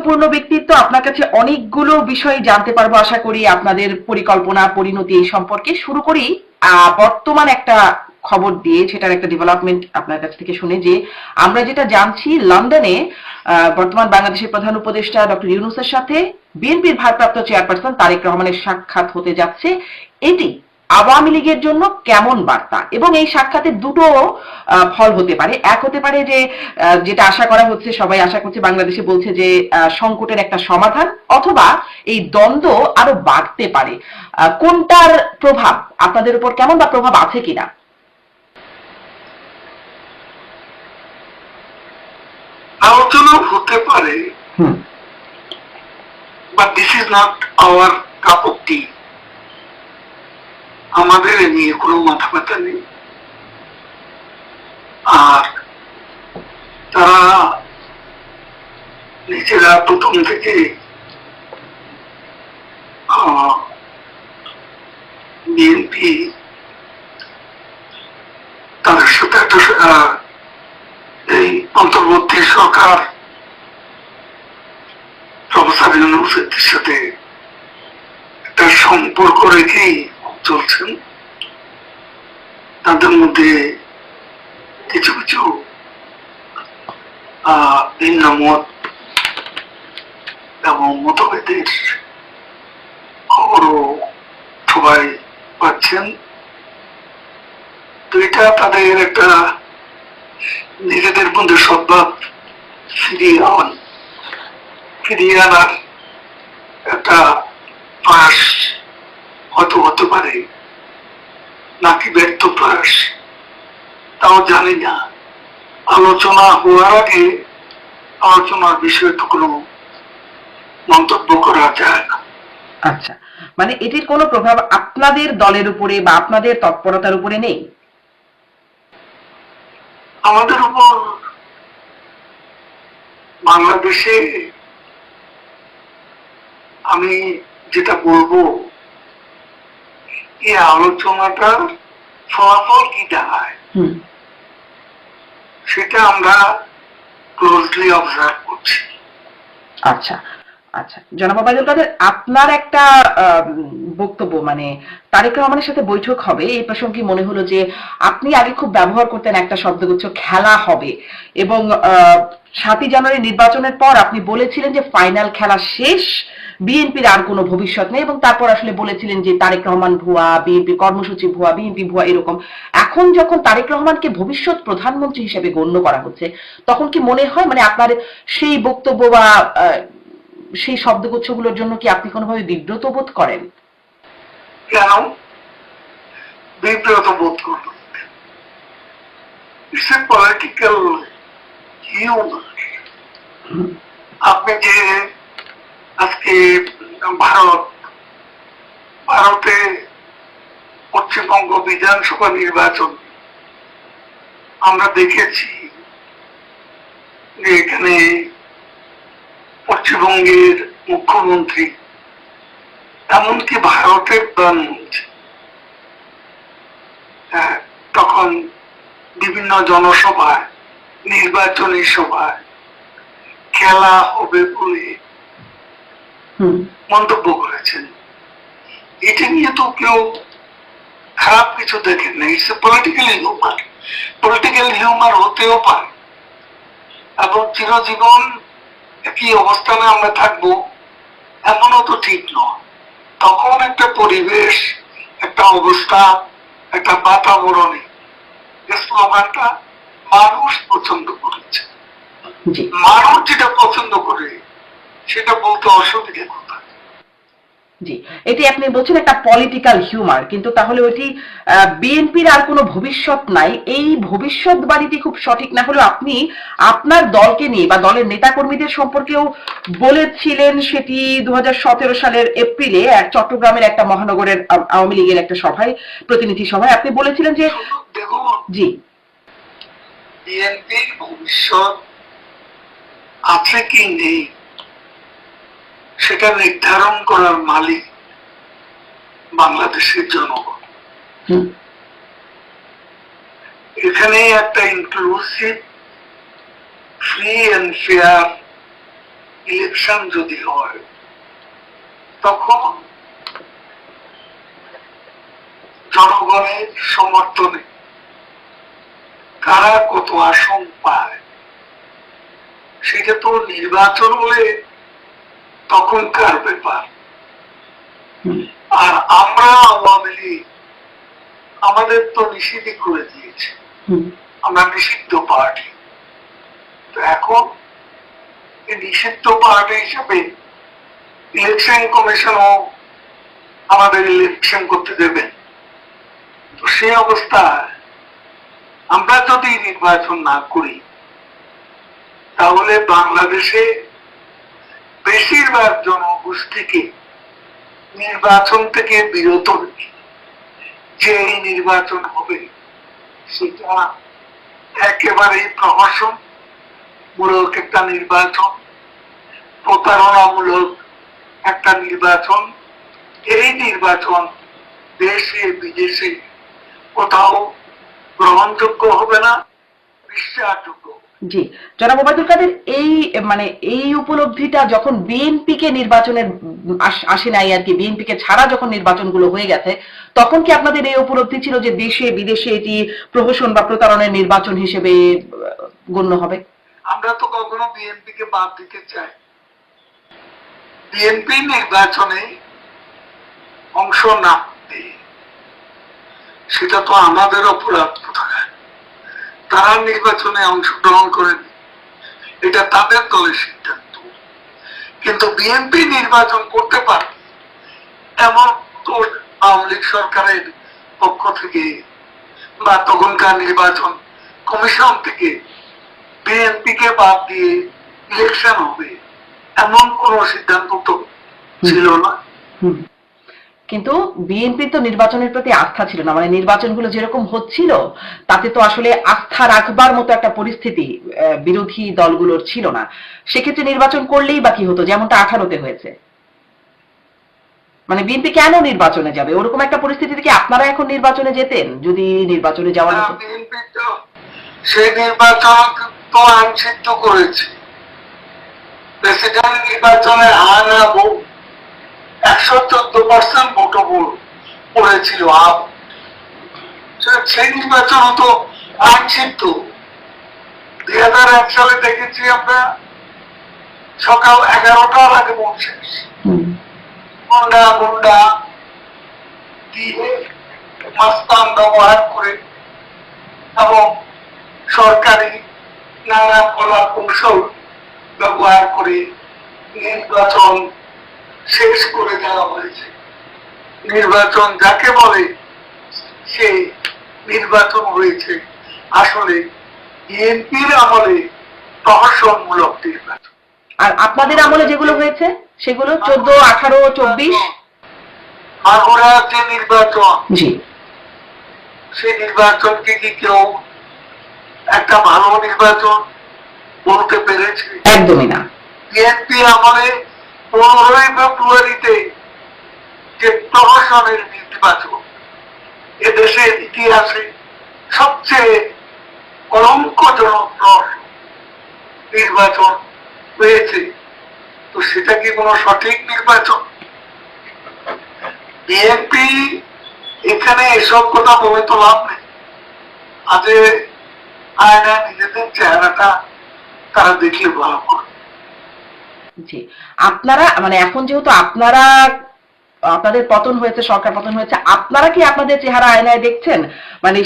গুরুত্বপূর্ণ ব্যক্তিত্ব, আপনার কাছে অনেকগুলো বিষয় জানতে পারবো আশা করি, আপনাদের পরিকল্পনা পরিণতি এই সম্পর্কে। শুরু করি বর্তমান একটা খবর দিয়ে, সেটার একটা ডেভেলপমেন্ট আপনার কাছ থেকে শুনে, যে আমরা যেটা জানছি লন্ডনে বর্তমান বাংলাদেশের প্রধান উপদেষ্টা ডক্টর ইউনূসের সাথে বিএনপির ভারপ্রাপ্ত চেয়ারপারসন তারেক রহমানের সাক্ষাৎ হতে যাচ্ছে। এটি আওয়ামী লীগের জন্য কেমন বার্তা? এবং এই সাক্ষাতের দুটো ফল হতে পারে। এক হতে পারে যে যেটা আশা করা হচ্ছে, সবাই আশা করছে, বাংলাদেশে বলছে যে সংকটের একটা সমাধান, অথবা এই দ্বন্দ্ব আরো বাড়তে পারে। কোনটার প্রভাব আপনাদের উপর কেমন, বা প্রভাব আছে কিনা? আলোচনা হতে পারে, but this is not our cup of tea. আমাদের এ নিয়ে কোনো মাথা ব্যথা নেই। আর তারা নিজেরা প্রথম থেকে বিএনপি তাদের সাথে একটা এই অন্তর্বর্তী সরকার প্রফেসর ইউনূসের সাথে একটা সম্পর্ক রেখেই চলছেন। তাদের মধ্যে কিছু কিছু ভিন্ন মত এবং মতভেদের খবরও সবাই পাচ্ছেন। তো এটা তাদের একটা নিজেদের মধ্যে সদ্ভাব ফিরিয়ে আনার একটা প্রয়াস হয়তো হতে পারে, নাকি ব্যর্থ প্রয়াস তাও জানি না। আলোচনা হওয়ার আগে আলোচনার বিষয়ে তো কোনো মন্তব্য করা যায় না। আচ্ছা, মানে এটির কোনো প্রভাব আপনাদের দলের উপরে বা আপনাদের তৎপরতার উপরে নেই? আমাদের উপর বাংলাদেশে আমি যেটা বলবো, এই আলোচনাটার ফলাফল কি দাঁড়ায় সেটা আমরা ক্লোজলি অবজার্ভ করছি। আচ্ছা আচ্ছা, জনাব ওবায়দুল কাদের, আপনার একটা বক্তব্য, মানে তারেক রহমানের সাথে বৈঠক হবে এই প্রসঙ্গে মনে হলো যে আপনি আগে খুব ব্যবহার করতেন একটা শব্দগুচ্ছ, খেলা হবে, এবং 7ই জানুয়ারি নির্বাচনের পর আপনি বলেছিলেন যে ফাইনাল খেলা শেষ, বিএনপির আর কোনো ভবিষ্যৎ নেই, এবং তারপর আসলে বলেছিলেন যে তারেক রহমান ভুয়া, বিএনপি কর্মসূচি ভুয়া, বিএনপি ভুয়া, এরকম। এখন যখন তারেক রহমানকে ভবিষ্যৎ প্রধানমন্ত্রী হিসেবে গণ্য করা হচ্ছে, তখন কি মনে হয়, মানে আপনার সেই বক্তব্য বা সেই শব্দগুচ্ছগুলোর জন্য কি আপনি কোনোভাবে বিব্রত বোধ করেন? কেন বিব্রত বোধ করব? It's a political humour. আপনি যে আজকে ভারতে পশ্চিমবঙ্গ বিধানসভা নির্বাচন আমরা দেখেছি যে এখানে পশ্চিমবঙ্গের মুখ্যমন্ত্রী, এমনকি ভারতের প্রধানমন্ত্রী তখন বিভিন্ন জনসভায়, নির্বাচনী সভায় খেলা হবে বলে মন্তব্য করেছেন। এটা নিয়ে তো কেউ খারাপ কিছু দেখেন না। It's a political humour. Political humour হতেও পারে, এবং চিরজীবন একই অবস্থানে আমরা থাকবো এমনও তো ঠিক নয়। তখন একটা পরিবেশ, একটা অবস্থা, একটা বাতাবরণে স্লোগানটা মানুষ পছন্দ করেছে। মানুষ যেটা পছন্দ করে সেটা বলতে অসুবিধা কোথায়? জি, এটি আপনি বলছেন একটা পলিটিক্যাল হিউমার, কিন্তু তাহলে ওইটি বিএনপির আর কোনো ভবিষ্যৎ নাই, এই ভবিষ্যৎবাণীটি খুব সঠিক না হলেও আপনি আপনার দলকে নিয়ে বা দলের নেতাকর্মীদের সম্পর্কেও বলেছিলেন। সেটি 2017 সালের এপ্রিলে চট্টগ্রামের একটা মহানগরের আওয়ামী লীগের একটা সভায়, প্রতিনিধি সভায় আপনি বলেছিলেন যে দেখুন, জি, বিএনপির ভবিষ্যৎ আছে কি নেই সেটা নির্ধারণ করার মালিক বাংলাদেশের জনগণ। এখানে একটা inclusive, free and fair election যদি হয় তখন জনগণের সমর্থনে কারা কত আসন পায় সেটা তো নির্বাচন হলে তখনকার ব্যাপার। আর আমরা আওয়ামী লীগ আমাদের তো নিষিদ্ধ করে দিয়েছে, আমরা নিষিদ্ধ পার্টি। তো এখন এই নিষিদ্ধ পার্টি হিসেবে ইলেকশন কমিশনও আমাদের ইলেকশন করতে দেবেন। তো সেই অবস্থায় আমরা যদি নির্বাচন না করি তাহলে বাংলাদেশে বেশিরভাগ জনগোষ্ঠীকে নির্বাচন থেকে বিরত রেখে যে এই নির্বাচন হবে সেটা একেবারেই প্রহসন মূলক একটা নির্বাচন, প্রতারণামূলক একটা নির্বাচন। এই নির্বাচন দেশে বিদেশে কোথাও গ্রহণযোগ্য হবে না, বিশ্বাসযোগ্য। জি, জনাব ওবায়দুল কাদের, এই উপলব্ধিটা যখন বিএনপি কে নির্বাচনের আসে নাই আর কি, বিএনপি কে ছাড়া যখন নির্বাচনগুলো হয়ে গেছে তখন কি আপনাদের এই উপলব্ধি ছিল যে দেশে বিদেশে এটি প্রহসন বা প্রতারণার নির্বাচন হিসেবে গণ্য হবে? আমরা তো কখনো বিএনপি কে বাদ দিতে চাই। বিএনপি নির্বাচনে অংশ না সেটা তো আমাদের অপরাধ কোথায়। তারা নির্বাচনে অংশগ্রহণ করেন, এটা তাদের দলের সিদ্ধান্ত। কিন্তু বিএনপি নির্বাচন করতে পারে এমন তো আওয়ামী লীগ সরকারের পক্ষ থেকে বা তখনকার নির্বাচন কমিশন থেকে বিএনপি কে বাদ দিয়ে ইলেকশন হবে এমন কোন সিদ্ধান্ত তো ছিল না। কিন্তু বিএনপির তো নির্বাচনের প্রতি আস্থা ছিল না, নির্বাচনগুলো যেরকম হচ্ছিল তাতে তো আসলে আস্থা রাখবার মতো একটা পরিস্থিতি বিরোধী দলগুলোর ছিল না। সেক্ষেত্রে নির্বাচন করলেই বা কি হতো, যেমনটা 18-তে হয়েছে। বিএনপি কেন নির্বাচনে যাবে? ওরকম একটা পরিস্থিতি থেকে আপনারা এখন নির্বাচনে যেতেন যদি নির্বাচনে যাওয়ার মতো? বিএনপি তো সেই নির্বাচন তো আইনসিদ্ধ করেছে। প্রেসিডেন্ট নির্বাচনে আনা ভোট 114% ভোট পড়েছিল। সেই নির্বাচন তো আইনসিদ্ধ। 2001 সালে দেখেছি আমরা সকাল 11টার আগে ভোট শেষ। গুন্ডা দিয়ে মাস্তান ব্যবহার করে এবং সরকারি নানা কলা কৌশল ব্যবহার করে নির্বাচন শেষ করে দেওয়া হয়েছে। নির্বাচন যাকে বলে সে নির্বাচন হয়েছে আসলে বিএনপির আমলে প্রহসনমূলক নির্বাচন। আর আপনাদের আমলে যেগুলো হয়েছে সেগুলো 14, 18, 24 মাগুরা যে নির্বাচন, জি, সেই নির্বাচনকে কি কেউ একটা ভালো নির্বাচন বলতে পেরেছে? একদমই না। বিএনপি আমলে 15 ফেব্রুয়ারিতে যে প্রহসনের নির্বাচন এদেশের ইতিহাসে সবচেয়ে কলঙ্কজনক নির্বাচন হয়েছে, তো সেটা কি কোনো সঠিক নির্বাচন? বিএনপি এখানে এসব কথা বলে তো লাভ নেই। আজ আয়না নিজেদের চেহারাটা তারা দেখলে ভালো করে। জি, আপনারা এখন যেহেতু আপনাদের পতন হয়েছে, সরকার পতন হয়েছে, আপনারা কি আপনাদের চেহারা আয়নায় দেখছেন?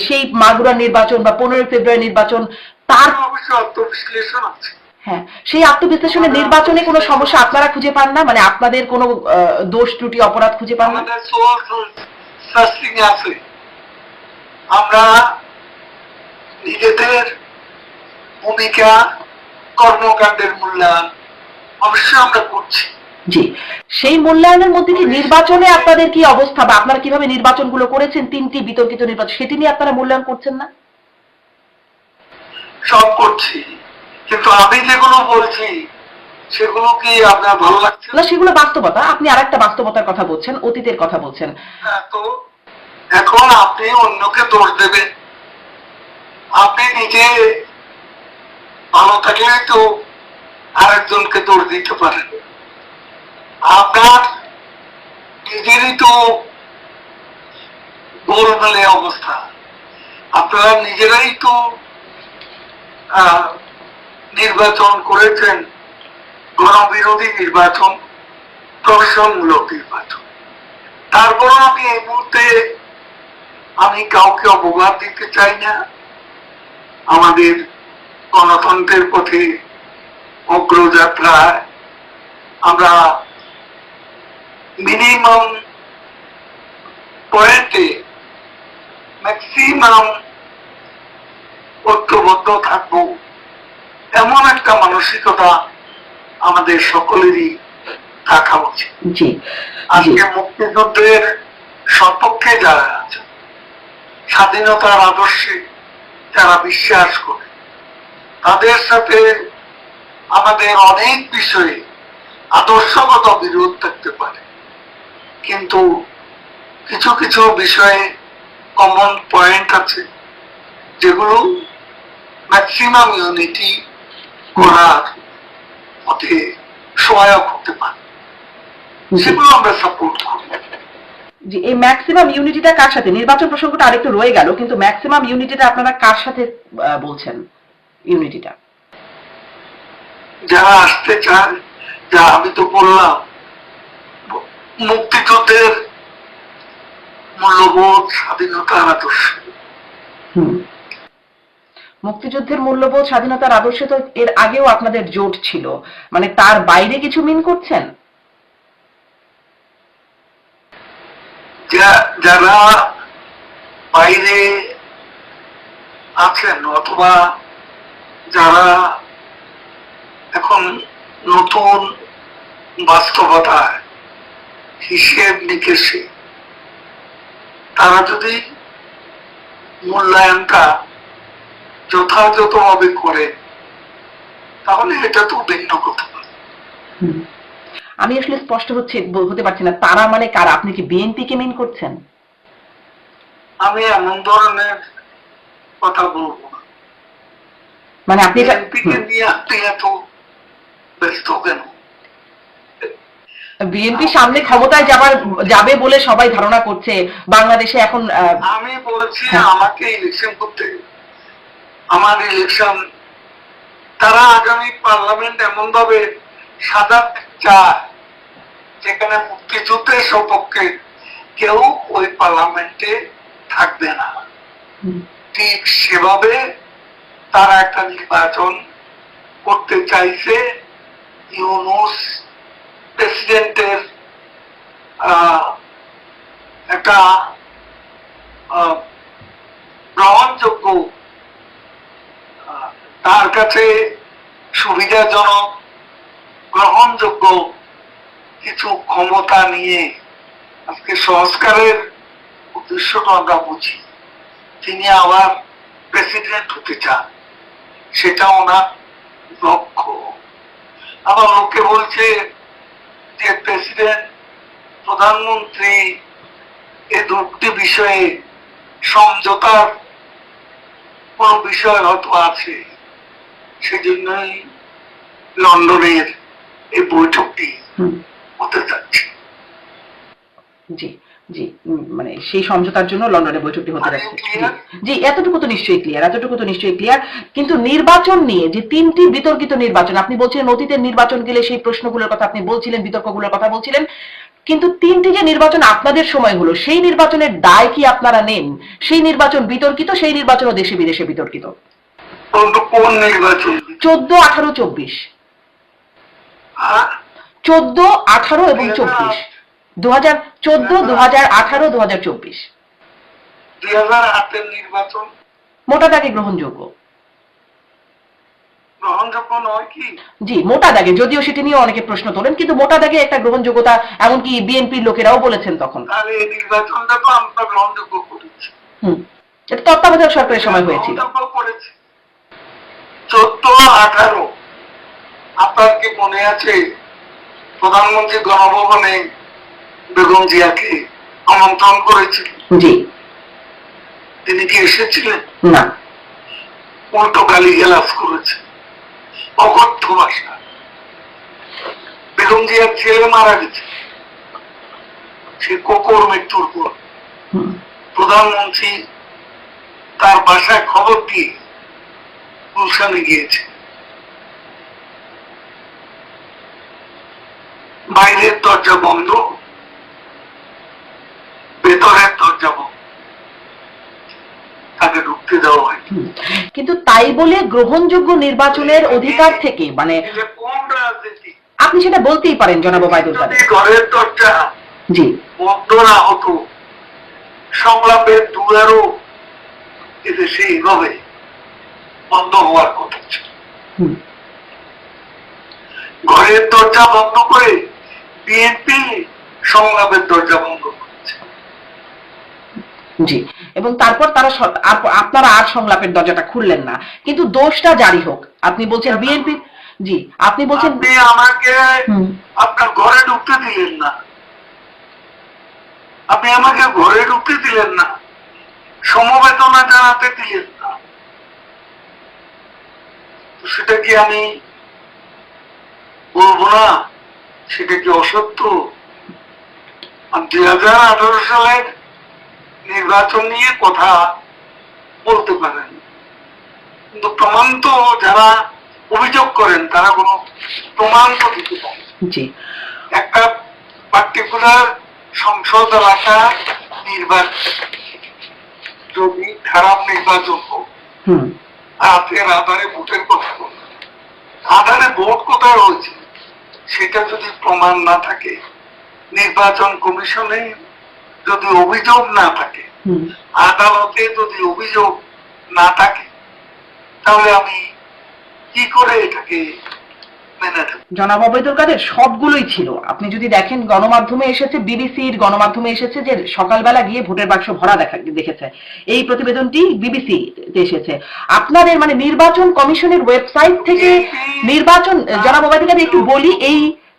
সেই মাগুরা নির্বাচন বা 15 ফেব্রুয়ারি নির্বাচন তার অবশ্যই আত্মবিশ্লেষণ আছে। হ্যাঁ, সেই আত্মবিশ্লেষণে নির্বাচনে কোনো সমস্যা আপনারা খুঁজে পান না? আপনাদের কোনো দোষ ত্রুটি অপরাধ খুঁজে পান না? আছে। আমরা নিজেদের ভূমিকা কর্মকাণ্ডের মূল্যায়ন অবশ্যই আমরা করছি। জি, সেই মূল্যায়নের মধ্যে কি নির্বাচনে আপনাদের কি অবস্থা বা আপনারা কিভাবে নির্বাচনগুলো করেছেন, 3টি বিতর্কিত নির্বাচন, সেটি নিয়ে আপনারা মূল্যায়ন করছেন না? সব করছি, কিন্তু আমি যেগুলো বলছি সেগুলো কি আপনার ভালো লাগছে না? সেগুলো বাস্তবতা। আপনি আরেকটা বাস্তবতার কথা বলছেন, অতীতের কথা বলছেন। তো এখন আপনি অন্যকে দোষ দেবেন, আপনি নিজে ভালো থাকলে তো আরেকজনকে দোষ দিতে পারেন? আপনার নিজেরই তো গোলমেলে অবস্থা। আপনারা নিজেরাই তো নির্বাচন করেছেন, গণবিরোধী নির্বাচন, প্রহসনমূলক নির্বাচন। তারপর আমি এই মুহূর্তে আমি কাউকে অপবাদ দিতে চাই না। আমাদের গণতন্ত্রের পথে অগ্রযাত্রায় আমরা মিনিমাম পয়েন্টে ম্যাক্সিমাম ঐক্যবদ্ধ থাকবো, এমন একটা মানসিকতা আমাদের সকলেরই থাকা উচিত। আজকে মুক্তিযুদ্ধের সপক্ষে যারা আছে, স্বাধীনতার আদর্শে যারা বিশ্বাস করে, তাদের সাথে আমাদের অনেক বিষয়ে আদর্শগত বিরোধ থাকতে পারে, কিন্তু কিছু কিছু বিষয়ে কমন পয়েন্ট আছে যেগুলো ম্যাক্সিমাম ইউনিটি করার পথে সহায়ক হতে পারে, সেগুলো আমরা সাপোর্ট করি। জি, এই ম্যাক্সিমাম ইউনিটিটা কার সাথে? নির্বাচন প্রসঙ্গটা আরেকটু রয়ে গেল, কিন্তু ম্যাক্সিমাম ইউনিটিটা আপনারা কার সাথে বলছেন? ইউনিটিটা যারা আসতে চান, যা আমি তো বললাম, মুক্তিযুদ্ধের মূল্যবোধ, স্বাধীনতার আদর্শ। মুক্তিযুদ্ধের মূল্যবোধ, স্বাধীনতার আদর্শে তো এর আগেও আপনাদের জোট ছিল, মানে তার বাইরে কিছু মিন করছেন? যারা বাইরে আছেন অথবা যারা এখন নতুন বাস্তবতায় হিসেব নিকেশে তারা যদি মূল্যায়নটা যথাযথভাবে করে, তাহলে এটা তো ভিন্ন কথা। আমি আসলে স্পষ্ট হতে পারছি না, তারা মানে কারা? আপনি কি বিএনপি কে মিন করছেন? আমি এমন ধরনের কথা বলবো না। মানে আপনি বিএনপিকে নিয়ে আপনি এত ব্যস্ত কেন? বিএনপি সামনে ক্ষমতায় যাবে বলে সবাই ধারণা করছে বাংলাদেশে এখন। আমি বলছি আমাকে ইলেকশন করতে, আমার ইলেকশন, তারা আগামী পার্লামেন্ট এমন ভাবে সাজাতে চায় যেখানে মুক্তিযুদ্ধের সপক্ষে কেউ ওই পার্লামেন্টে থাকবে না। ঠিক সেভাবে তারা একটা নির্বাচন করতে চাইছে। ইউনূস প্রেসিডেন্টের একটা গ্রহণযোগ্য, তার কাছে সুবিধাজনক, গ্রহণযোগ্য কিছু ক্ষমতা নিয়ে আজকে সংস্কারের উদ্দেশ্যটা আমরা বুঝি। তিনি আবার প্রেসিডেন্ট হতে চান, সেটা ওনার লক্ষ্য। আবার লোকে বলছে যে প্রেসিডেন্ট, প্রধানমন্ত্রী এই দুটি বিষয়ে সমঝোতার কোন বিষয় হয়তো আছে, সেজন্যই লন্ডনের এই বৈঠকটি হতে যাচ্ছে। জি জি, মানে সেই সমঝোতার জন্য লন্ডনে বৈঠকটি হতে যাচ্ছে। জি, এতটুকু তো নিশ্চয়ই ক্লিয়ার। কিন্তু নির্বাচন নিয়ে যে তিনটি বিতর্কিত নির্বাচন, আপনি বলছিলেন অতীতের নির্বাচন গেলে সেই প্রশ্নগুলোর কথা আপনি বলছিলেন, বিতর্কগুলোর কথা বলছিলেন, কিন্তু তিনটি যে নির্বাচন আপনাদের সময় হলো, সেই নির্বাচনের দায় কি আপনারা নেন? সেই নির্বাচন বিতর্কিত, সেই নির্বাচনও দেশে বিদেশে বিতর্কিত। কোন নির্বাচন? 14, 18, 24। 14, 18 এবং 24। 2014, 2018, 2024। 2008 নির্বাচন মোটা দাগে গ্রহণযোগ্য নয় কি? জি, মোটা দাগে, যদিও সেটি নিয়ে অনেকে প্রশ্ন তোলেন, কিন্তু মোটা দাগে একটা গ্রহণযোগ্যতা, এমনকি বিএনপির লোকেরাও বলেছেন তখন। তাহলে এই নির্বাচনটা তো আমরা গ্রহণযোগ্য করেছি। এটা তত্ত্বাবধায়ক সরকারের সময় হয়েছিল। 14, 18 আপনার কি মনে আছে? প্রধানমন্ত্রী গণভবনে বেগম জিয়াকে আমন্ত্রণ করেছিল। জি। তিনি কি এসেছিলেন? না। উল্টো গালিগালাজ করেছে, অকথ্য ভাষা। বেগম জিয়ার ছেলে মারা গেছে, সে কোকর মৃত্যুর পর প্রধানমন্ত্রী তার বাসায় খবর দিয়ে গুলশানে গিয়েছে। বাইরের দরজা বন্ধ, ভেতরের দরজা বন্ধ, তাকে ঢুকতে দেওয়া হয়। কিন্তু তাই বলে গ্রহণযোগ্য নির্বাচনের অধিকার থেকে মানে কোন রাজনীতি? আপনি সেটা বলতেই পারেন জনাব ওবায়দুল কাদের। ঘরের দরজা জি বন্ধ না হতো, সংলাপের দুয়ারও এদেশে এইভাবে বন্ধ হওয়ার কথা ছিল। ঘরের দরজা বন্ধ করে বিএনপি সংলাপের দরজা বন্ধ করেছে। জি, এবং তারপর তারা আপনারা আর সংলাপের দরজাটা খুললেন না, কিন্তু দোষটা জারি হোক। আপনি বলছেন বিএনপি, জি আপনি বলছেন আপনি আমাকে আপনার ঘরে ঢুকতে দিলেন না, আপনি আমাকে ঘরে ঢুকতে দিলেন না, সমবেদনা জানাতে দিলেন না, সেটা কি আমি বলবো না? সেটা কি অসত্য? 2018 সালের নির্বাচন নিয়ে কথা বলতে পারেন, কিন্তু প্রমাণ তো যারা অভিযোগ করেন তারা কোনো প্রমাণ তো দিতে পারে। একটা পার্টিকুলার সংসদ এলাকা নির্বাচন যদি খারাপ নির্বাচন হোক, রাতের আধারে ভোটের কথা বল, আধারে ভোট কোথায় হয়েছে সেটা যদি প্রমাণ না থাকে, নির্বাচন কমিশনে যদি অভিযোগ না থাকে, আদালতে যদি অভিযোগ না থাকে, তাহলে আমি কি করে এটাকে মেনে নেব? জনাব ওবায়দুল কাদের সবগুলোই ছিল। আপনি যদি দেখেন গণমাধ্যমে এসেছে, বিবিসির গণমাধ্যমে এসেছে যে সকালবেলা গিয়ে ভোটের বাক্স ভরা দেখেছে, এই প্রতিবেদনটি বিবিসি তে এসেছে। আপনাদের মানে নির্বাচন কমিশনের ওয়েবসাইট থেকে নির্বাচন, জনাব ওবায়দুল কাদের একটু বলি,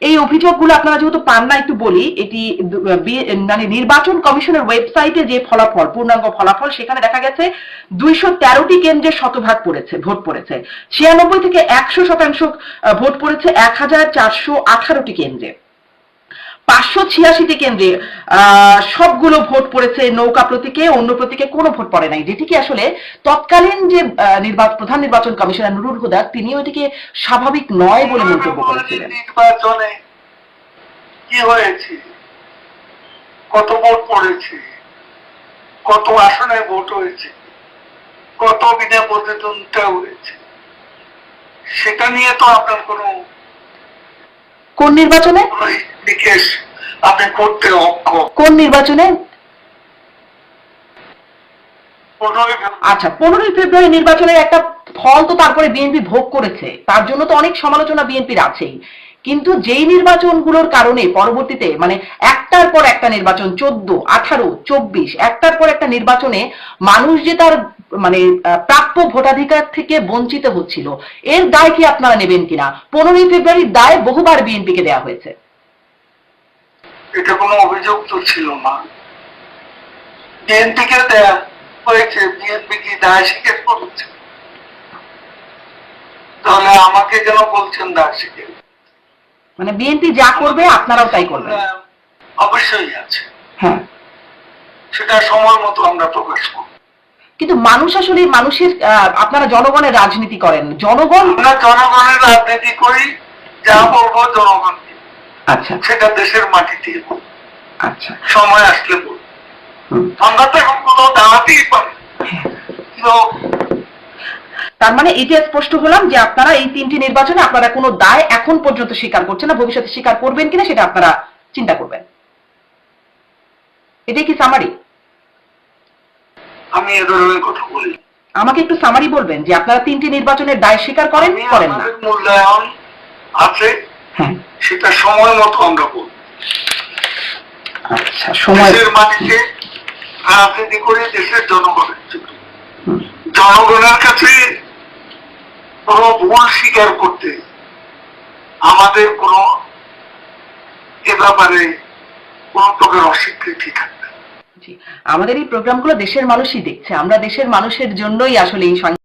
এই অভিযোগগুলো আপনারা যেহেতু পান না একটু বলি, এটি মানে নির্বাচন কমিশনের ওয়েবসাইটে যে ফলাফল, পূর্ণাঙ্গ ফলাফল, সেখানে দেখা গেছে 213টি কেন্দ্রে শতভাগ ভোট পড়েছে, 96 থেকে 100% ভোট পড়েছে 1418টি কেন্দ্রে, 586টি কেন্দ্রে সবগুলো ভোট পড়েছে নৌকা প্রতীকে, অন্য প্রতীকে কোনো ভোট পড়ে নাই, যেটিকে আসলে তৎকালীন যে প্রধান নির্বাচন কমিশনার নুরুল হুদা তিনি ওইটিকে স্বাভাবিক নয় বলে মন্তব্য করেছিলেন। নির্বাচনে কি হয়েছে, কত ভোট পড়েছে, কত আসনে ভোট হয়েছে, কত বিনা প্রতিদ্বন্দ্বিতা হয়েছে, সেটা নিয়ে তো আপনার কোন নির্বাচনে বিশেষ আপনি করতে অক্ষম। কোন নির্বাচনে? আচ্ছা, 15ই ফেব্রুয়ারি নির্বাচনের একটা ফল তো তারপরে বিএনপি ভোগ করেছে, তার জন্য তো অনেক সমালোচনা বিএনপির আছেই, কিন্তু যেই নির্বাচনগুলোর কারণে পরবর্তীতে মানে একটার পর একটা নির্বাচন, 14, 18, 24, একটার পর একটা নির্বাচনে মানুষ যে তার মানে প্রাপ্য ভোটাধিকার থেকে বঞ্চিত হচ্ছিল, এর দায় কি আপনারা নেবেন কিনা? 15ই ফেব্রুয়ারির দায় বহুবার বিএনপিকে দেওয়া হয়েছে। এটা কোনো অভিযোগ তো ছিল না, বিএনপিকে দেয়া হয়েছে, বিএনপি কি দায় স্বীকার করেছে? তাহলে আমাকে কেন বলছেন দায় স্বীকার? মানে বিএনপি যা করবে আপনারাও তাই করবেন? অবশ্যই আছে, হ্যাঁ, সেটা সময় মতো আমরা প্রকাশ করব। কিন্তু মানুষ আসলে মানুষের, আপনারা জনগণের রাজনীতি করেন, জনগণ, আমরা জনগণের রাজনীতি করি, যা বলবো জনগণকে, আচ্ছা সেটা দেশের মাটিতে, আচ্ছা সময় আসলে বলবো। আমরা তো এখন কোনো দাঁড়াতেই পারি। তার মানে এটা স্পষ্ট হলাম যে আপনারা এই 3টি নির্বাচনে আপনারা কোনো দায় এখন পর্যন্ত স্বীকার করছেন না, ভবিষ্যতে স্বীকার করবেন কিনা সেটা আপনারা চিন্তা করবেন। এটাই কি সামারি? আমি এ ধরনের কথা বলি, আমাকে একটু সামারি বলবেন যে আপনারা 3টি নির্বাচনের দায় স্বীকার করেন না? মূল্যায়ন আছে, হ্যাঁ, সেটা সময় মতো আমরা বলব। আচ্ছা, সময় দেশের মাটিতে রাজনীতি করে দেশের জনগণের জন্য, জনগণের কাছে কোন ভুল স্বীকার করতে আমাদের কোন এ ব্যাপারে কোন প্রকার অস্বীকৃতি থাকবে। আমাদের এই প্রোগ্রামগুলো দেশের মানুষই দেখছে, আমরা দেশের মানুষের জন্যই আসলে এই